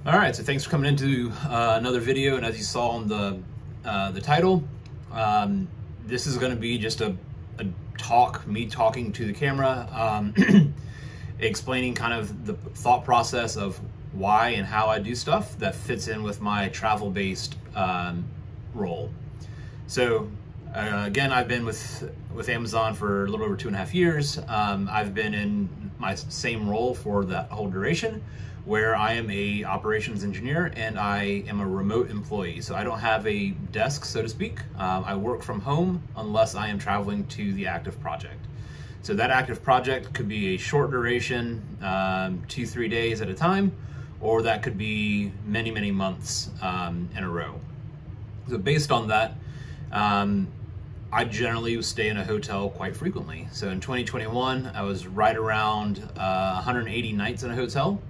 All right, so thanks for coming into another video, and as you saw on the title, this is going to be just a talk, me talking to the camera, explaining kind of the thought process of why and how I do stuff that fits in with my travel-based role. So again, I've been with Amazon for a little over 2.5 years. I've been in my same role for that whole duration, where I am a operations engineer and I am a remote employee. So I don't have a desk, so to speak. I work from home unless I am traveling to the active project. So that active project could be a short duration, 2-3 days at a time, or that could be many, many months in a row. So based on that, I generally stay in a hotel quite frequently. So in 2021, I was right around 180 nights in a hotel.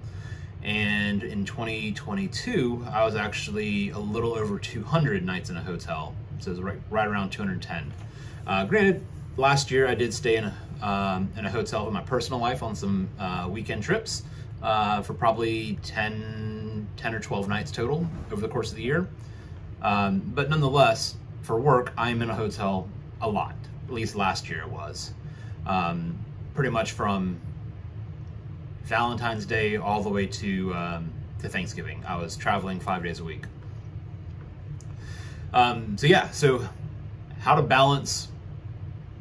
And in 2022, I was actually a little over 200 nights in a hotel. So it was right around 210. Granted, last year I did stay in a hotel in my personal life on some weekend trips for probably 10 or 12 nights total over the course of the year. But nonetheless, for work, I'm in a hotel a lot. At least last year it was. Pretty much from Valentine's Day all the way to Thanksgiving. I was traveling 5 days a week. So how to balance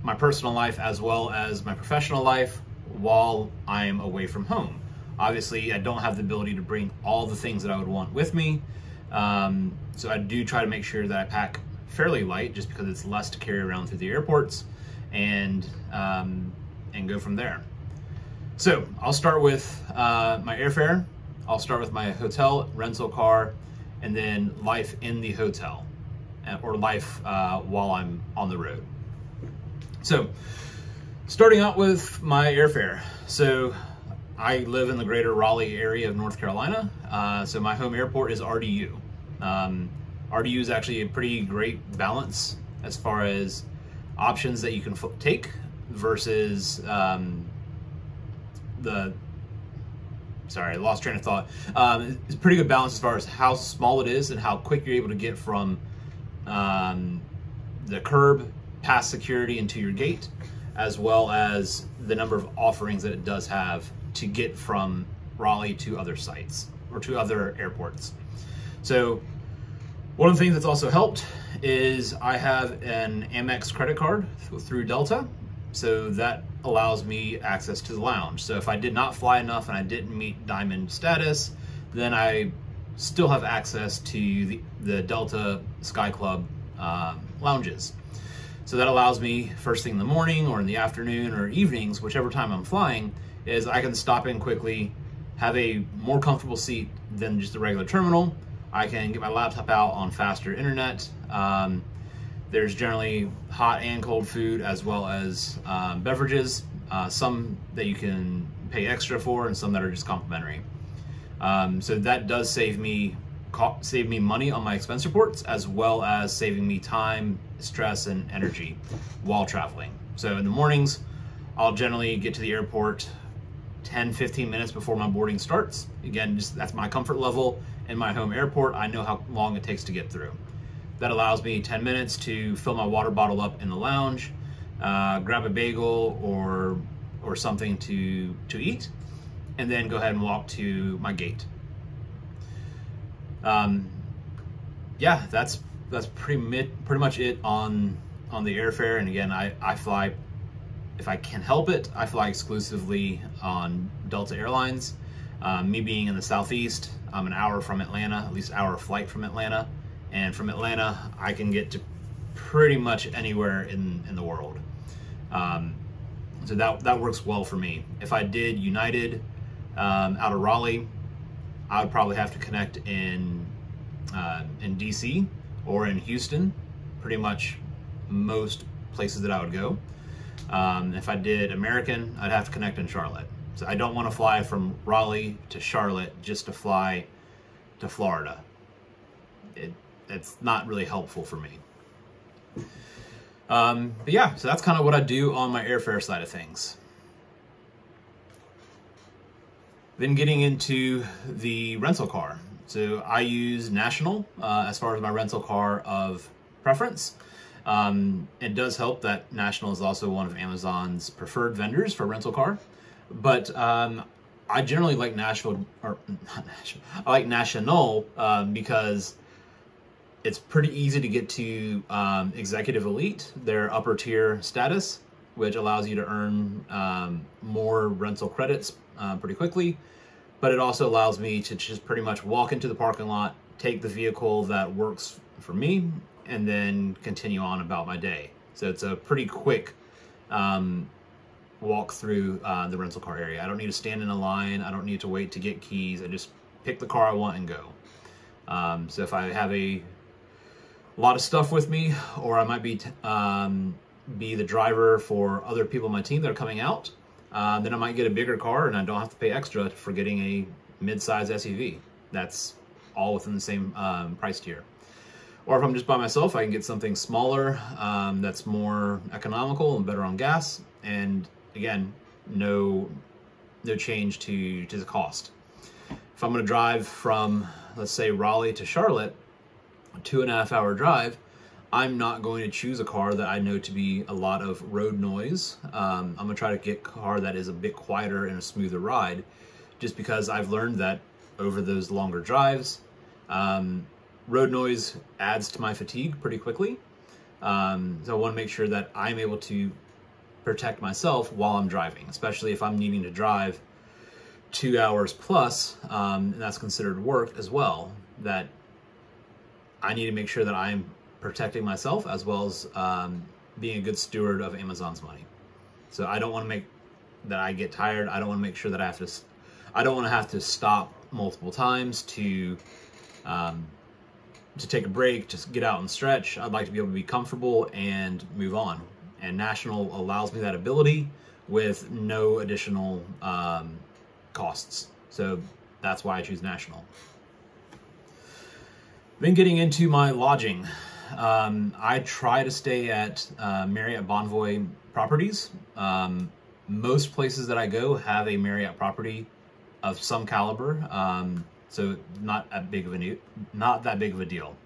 my personal life as well as my professional life while I'm away from home. Obviously, I don't have the ability to bring all the things that I would want with me. So I do try to make sure that I pack fairly light, just because it's less to carry around through the airports, and go from there. So I'll start with my airfare. I'll start with my hotel, rental car, and then life in the hotel, or life while I'm on the road. So starting out with my airfare. So I live in the greater Raleigh area of North Carolina. So my home airport is RDU. RDU is actually a pretty great balance as far as options that you can take versus sorry, I lost train of thought. It's a pretty good balance as far as how small it is and how quick you're able to get from the curb past security into your gate, as well as the number of offerings that it does have to get from Raleigh to other sites or to other airports. So one of the things that's also helped is I have an Amex credit card through Delta. So that allows me access to the lounge. So if I did not fly enough and I didn't meet Diamond status, then I still have access to the Delta Sky Club lounges. So that allows me first thing in the morning or in the afternoon or evenings, whichever time I'm flying, is I can stop in quickly, have a more comfortable seat than just the regular terminal. I can get my laptop out on faster internet. There's generally hot and cold food, as well as beverages, some that you can pay extra for and some that are just complimentary. So that does save me money on my expense reports, as well as saving me time, stress, and energy while traveling. So in the mornings, I'll generally get to the airport 10-15 minutes before my boarding starts. Again, that's my comfort level. In my home airport, I know how long it takes to get through. That allows me 10 minutes to fill my water bottle up in the lounge, grab a bagel or something to eat, and then go ahead and walk to my gate. Yeah, that's pretty much it on the airfare. And again, I fly, if I can help it, I fly exclusively on Delta Airlines. Me being in the Southeast, I'm an hour from Atlanta, at least an hour flight from Atlanta. And from Atlanta, I can get to pretty much anywhere in the world. So that works well for me. If I did United out of Raleigh, I would probably have to connect in DC or in Houston, pretty much most places that I would go. If I did American, I'd have to connect in Charlotte. So I don't want to fly from Raleigh to Charlotte just to fly to Florida. It's not really helpful for me. But yeah, so that's kind of what I do on my airfare side of things. Then getting into the rental car. So I use National as far as my rental car of preference. It does help that National is also one of Amazon's preferred vendors for rental car, but I generally like National, or not National, I like National because it's pretty easy to get to Executive Elite, their upper tier status, which allows you to earn more rental credits pretty quickly. But it also allows me to just pretty much walk into the parking lot, take the vehicle that works for me, and then continue on about my day. So it's a pretty quick walk through the rental car area. I don't need to stand in a line. I don't need to wait to get keys. I just pick the car I want and go. So if I have a lot of stuff with me, or I might be the driver for other people on my team that are coming out, then I might get a bigger car and I don't have to pay extra for getting a mid-size SUV. That's all within the same price tier. Or if I'm just by myself, I can get something smaller that's more economical and better on gas. And again, no change to the cost. If I'm going to drive from, let's say, Raleigh to Charlotte, a 2.5 hour drive, I'm not going to choose a car that I know to be a lot of road noise. I'm going to try to get a car that is a bit quieter and a smoother ride, just because I've learned that over those longer drives, road noise adds to my fatigue pretty quickly. So I want to make sure that I'm able to protect myself while I'm driving, especially if I'm needing to drive 2 hours plus, and that's considered work as well, that I need to make sure that I'm protecting myself as well as being a good steward of Amazon's money. So I don't want to make that I get tired. I don't want to make sure that I don't want to have to stop multiple times to take a break, just get out and stretch. I'd like to be able to be comfortable and move on. And National allows me that ability with no additional costs. So that's why I choose National. Then getting into my lodging. I try to stay at Marriott Bonvoy properties. Most places that I go have a Marriott property of some caliber, so not that big of a deal.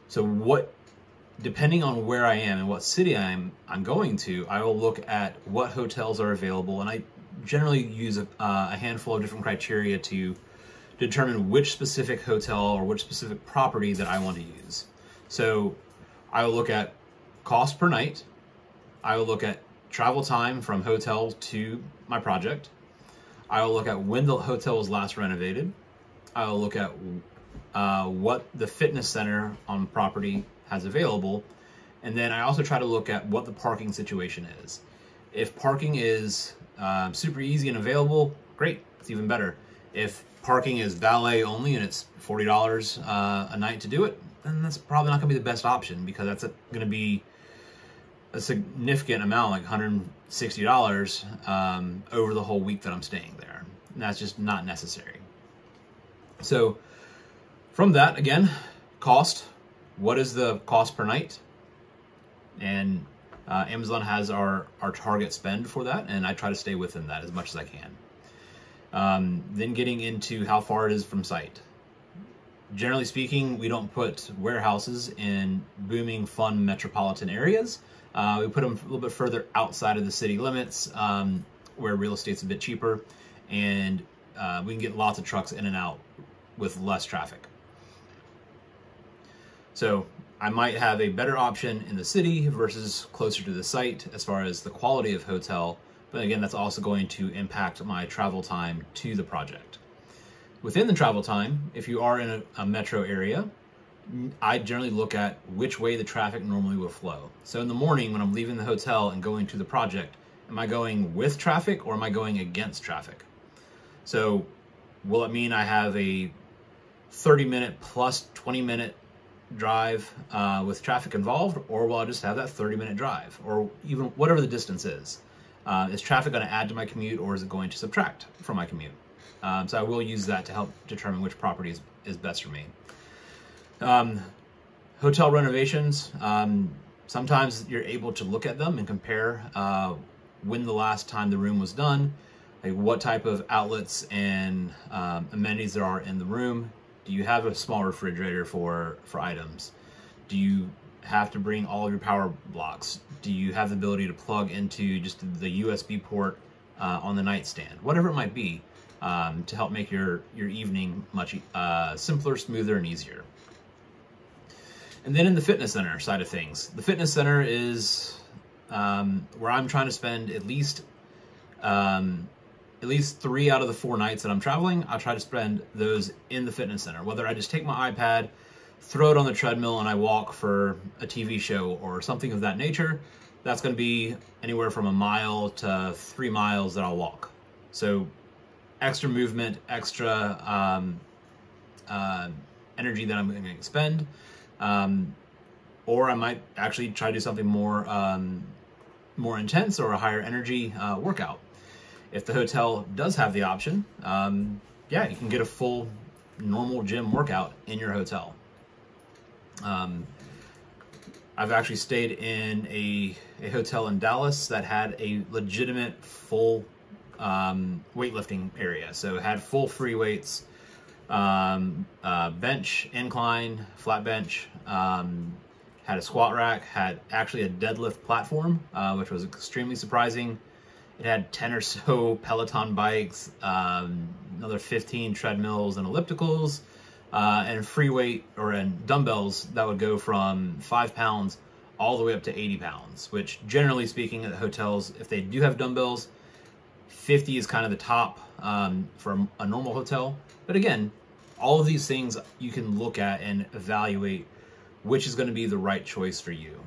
So depending on where I am and what city I'm going to, I will look at what hotels are available, and I generally use a handful of different criteria to determine which specific hotel or which specific property that I want to use. So I will look at cost per night. I will look at travel time from hotel to my project. I will look at when the hotel was last renovated. I will look at what the fitness center on property has available. And then I also try to look at what the parking situation is. If parking is super easy and available, great, it's even better. If parking is valet only and it's $40 a night to do it, then that's probably not gonna be the best option, because that's gonna be a significant amount, like $160 over the whole week that I'm staying there. And that's just not necessary. So from that, again, cost, what is the cost per night? And Amazon has our target spend for that, and I try to stay within that as much as I can. Then getting into how far it is from site. Generally speaking, we don't put warehouses in booming, fun metropolitan areas. We put them a little bit further outside of the city limits, where real estate's a bit cheaper, and we can get lots of trucks in and out with less traffic. So I might have a better option in the city versus closer to the site as far as the quality of hotel, but again, that's also going to impact my travel time to the project. Within the travel time, if you are in a metro area, I generally look at which way the traffic normally will flow. So in the morning when I'm leaving the hotel and going to the project, am I going with traffic or am I going against traffic? So will it mean I have a 30-minute plus 20-minute drive with traffic involved, or will I just have that 30-minute drive, or even whatever the distance is? Is traffic going to add to my commute, or is it going to subtract from my commute? So I will use that to help determine which property is best for me. Hotel renovations, sometimes you're able to look at them and compare when the last time the room was done, like what type of outlets and amenities there are in the room. Do you have a small refrigerator for items? Do you have to bring all of your power blocks? Do you have the ability to plug into just the USB port on the nightstand? Whatever it might be, to help make your evening much simpler, smoother, and easier. And then in the fitness center side of things, the fitness center is where I'm trying to spend at least 3 out of the 4 nights that I'm traveling. I'll try to spend those in the fitness center, whether I just take my iPad, throw it on the treadmill, and I walk for a TV show or something of that nature. That's going to be anywhere from 1 mile to 3 miles that I'll walk. So extra movement, extra energy that I'm going to expend. Or I might actually try to do something more intense or a higher energy workout. If the hotel does have the option, yeah, you can get a full normal gym workout in your hotel. I've actually stayed in a hotel in Dallas that had a legitimate full weightlifting area. So it had full free weights, bench, incline, flat bench, had a squat rack, had actually a deadlift platform, which was extremely surprising. It had 10 or so Peloton bikes, another 15 treadmills and ellipticals, and free weight and dumbbells that would go from 5 pounds all the way up to 80 pounds, which generally speaking at the hotels, if they do have dumbbells, 50 is kind of the top for a normal hotel. But again, all of these things you can look at and evaluate which is going to be the right choice for you.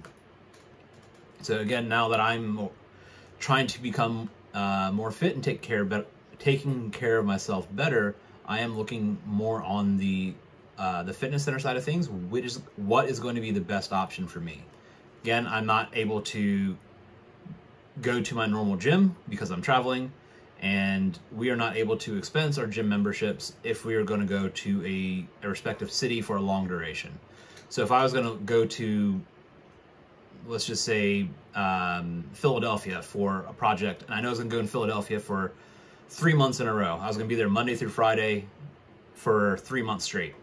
So again, now that I'm trying to become more fit and taking care of myself better, I am looking more on the fitness center side of things, which is what is going to be the best option for me. Again, I'm not able to go to my normal gym because I'm traveling, and we are not able to expense our gym memberships if we are going to go to a respective city for a long duration. So if I was going to go to, let's just say, Philadelphia for a project, and I know I was going to go in Philadelphia for 3 months in a row. I was going to be there Monday through Friday for 3 months straight.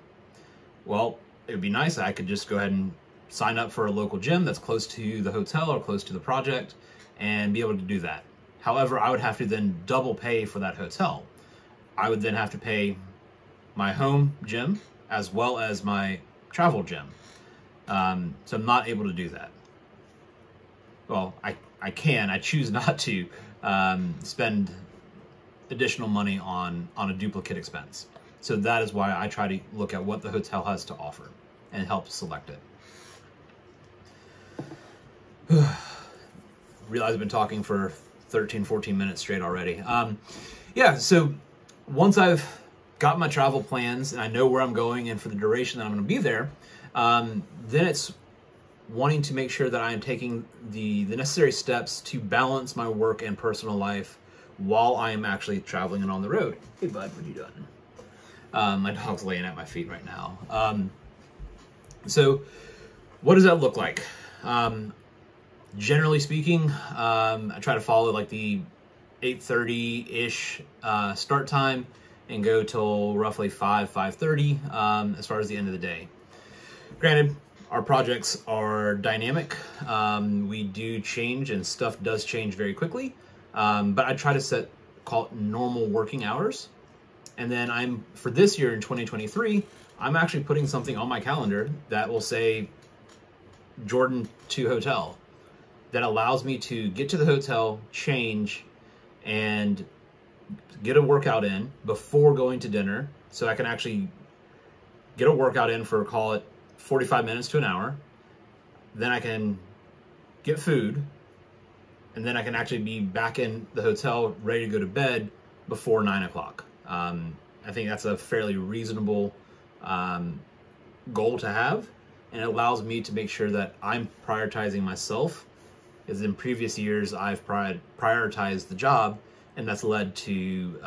Well, it would be nice. I could just go ahead and sign up for a local gym that's close to the hotel or close to the project and be able to do that. However, I would have to then double pay for that hotel. I would then have to pay my home gym as well as my travel gym. So I'm not able to do that. Well, I can. I choose not to spend additional money on a duplicate expense. So that is why I try to look at what the hotel has to offer and help select it. Realize I've been talking for 13, 14 minutes straight already. Yeah, so once I've got my travel plans and I know where I'm going and for the duration that I'm going to be there, then it's wanting to make sure that I am taking the necessary steps to balance my work and personal life while I am actually traveling and on the road. Hey bud, what are you doing? My dog's laying at my feet right now. So what does that look like? Generally speaking, I try to follow like the 8:30-ish start time and go till roughly 5:30 as far as the end of the day. Granted, our projects are dynamic. We do change and stuff does change very quickly. But I try to call it normal working hours. And then for this year in 2023, I'm actually putting something on my calendar that will say Jordan to hotel. That allows me to get to the hotel, change, and get a workout in before going to dinner. So I can actually get a workout in for, call it 45 minutes to an hour. Then I can get food. And then I can actually be back in the hotel ready to go to bed before 9 o'clock. I think that's a fairly reasonable goal to have. And it allows me to make sure that I'm prioritizing myself. As in previous years, I've prioritized the job, and that's led to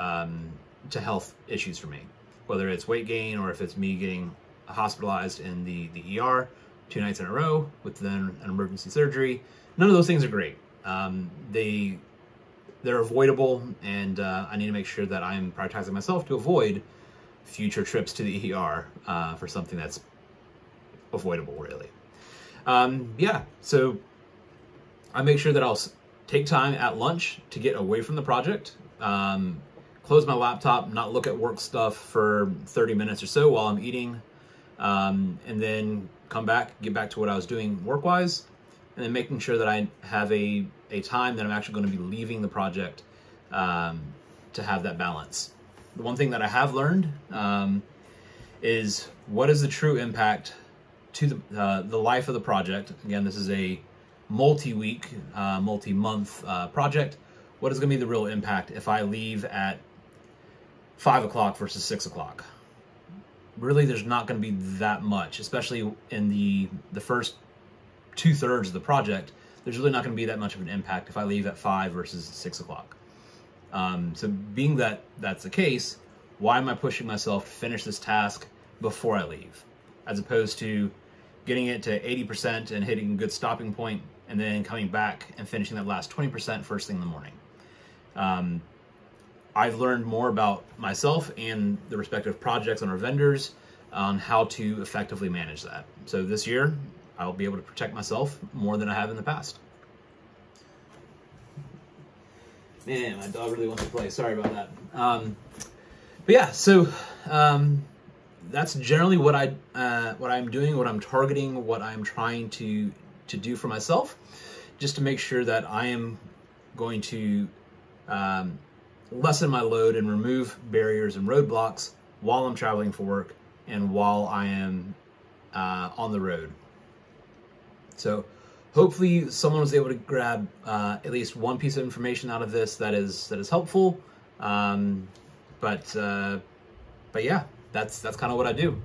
health issues for me. Whether it's weight gain or if it's me getting hospitalized in the ER 2 nights in a row with then an emergency surgery. None of those things are great. They're avoidable, and I need to make sure that I'm prioritizing myself to avoid future trips to the ER for something that's avoidable, really. Yeah, so I make sure that I'll take time at lunch to get away from the project, close my laptop, not look at work stuff for 30 minutes or so while I'm eating, and then come back, get back to what I was doing work-wise, and then making sure that I have a time that I'm actually going to be leaving the project to have that balance. The one thing that I have learned is what is the true impact to the life of the project. Again, this is a multi-week, multi-month project. What is going to be the real impact if I leave at 5 o'clock versus 6 o'clock? Really, there's not going to be that much, especially in the first 2/3 of the project. There's really not going to be that much of an impact if I leave at 5 versus 6 o'clock. So being that that's the case, why am I pushing myself to finish this task before I leave, as opposed to getting it to 80% and hitting a good stopping point, and then coming back and finishing that last 20% first thing in the morning? I've learned more about myself and the respective projects and our vendors on how to effectively manage that. So this year, I'll be able to protect myself more than I have in the past. Man, my dog really wants to play. Sorry about that. But yeah, so that's generally what I'm doing, what I'm targeting, what I'm trying to do for myself, just to make sure that I am going to lessen my load and remove barriers and roadblocks while I'm traveling for work and while I am on the road. So hopefully someone was able to grab at least one piece of information out of this that is helpful. But yeah, that's kind of what I do.